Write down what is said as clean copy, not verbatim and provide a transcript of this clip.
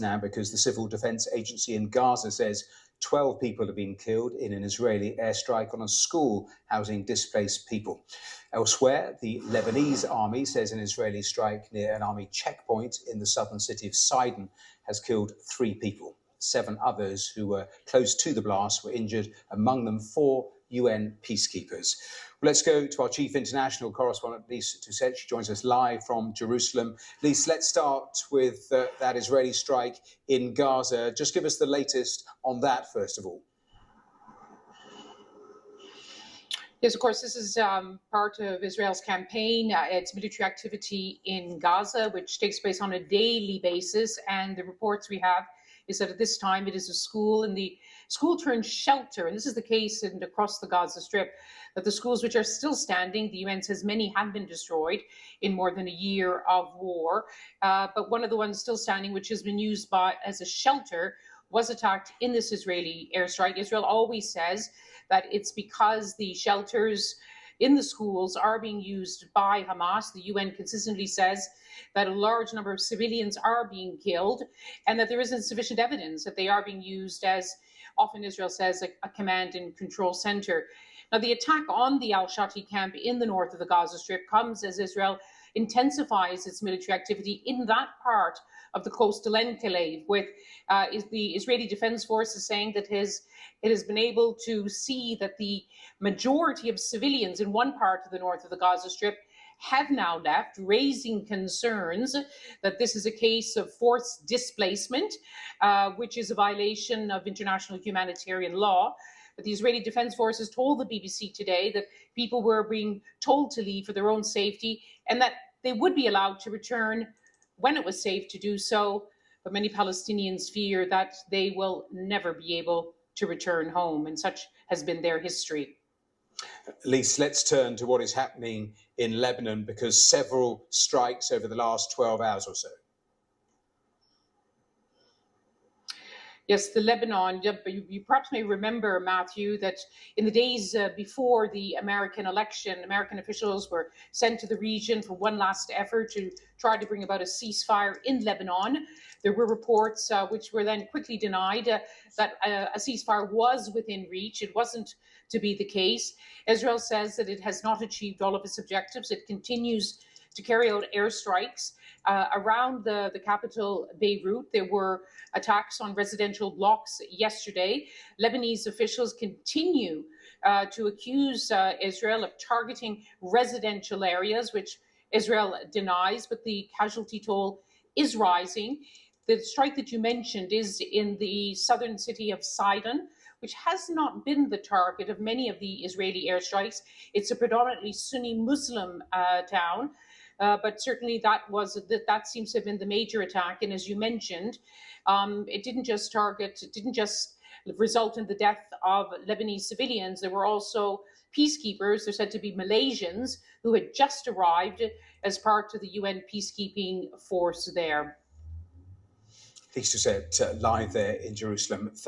now because the Civil Defense Agency in Gaza says 12 people have been killed in an Israeli airstrike on a school housing displaced people. Elsewhere, the Lebanese army says an Israeli strike near an army checkpoint in the southern city of Sidon has killed 3 people. 7 others who were close to the blast were injured, among them 4 UN peacekeepers. Well, let's go to our chief international correspondent, Lise Doucet. She joins us live from Jerusalem. Lise, let's start with that Israeli strike in Gaza. Just give us the latest on that, first of all. Yes, of course, this is part of Israel's campaign. It's military activity in Gaza, which takes place on a daily basis. And the reports we have is that at this time it is a school, and the school turned shelter. And this is the case across the Gaza Strip, that the schools which are still standing, the UN says many have been destroyed in more than a year of war. But one of the ones still standing, which has been used as a shelter, was attacked in this Israeli airstrike. Israel always says that it's because the shelters in the schools are being used by Hamas. The UN consistently says that a large number of civilians are being killed and that there isn't sufficient evidence that they are being used as, often Israel says, a command and control center. Now, the attack on the Al-Shati camp in the north of the Gaza Strip comes as Israel intensifies its military activity in that part of the coastal enclave, with the Israeli Defense Forces saying that it has been able to see that the majority of civilians in one part of the north of the Gaza Strip have now left, raising concerns that this is a case of forced displacement, which is a violation of international humanitarian law. But the Israeli Defense Forces told the BBC today that people were being told to leave for their own safety and that they would be allowed to return when it was safe to do so. But many Palestinians fear that they will never be able to return home, and such has been their history. Lise, let's turn to what is happening in Lebanon, because several strikes over the last 12 hours or so. Yes, the Lebanon, you perhaps may remember, Matthew, that in the days before the American election, American officials were sent to the region for one last effort to try to bring about a ceasefire in Lebanon. There were reports which were then quickly denied that a ceasefire was within reach. It wasn't to be the case. Israel says that it has not achieved all of its objectives. It continues to carry out airstrikes around the capital, Beirut. There were attacks on residential blocks yesterday. Lebanese officials continue to accuse Israel of targeting residential areas, which Israel denies, but the casualty toll is rising. The strike that you mentioned is in the southern city of Sidon, which has not been the target of many of the Israeli airstrikes. It's a predominantly Sunni Muslim town. But certainly that seems to have been the major attack. And as you mentioned, it didn't just result in the death of Lebanese civilians. There were also peacekeepers. They're said to be Malaysians who had just arrived as part of the UN peacekeeping force there. Lise Doucet, live there in Jerusalem. Thanks.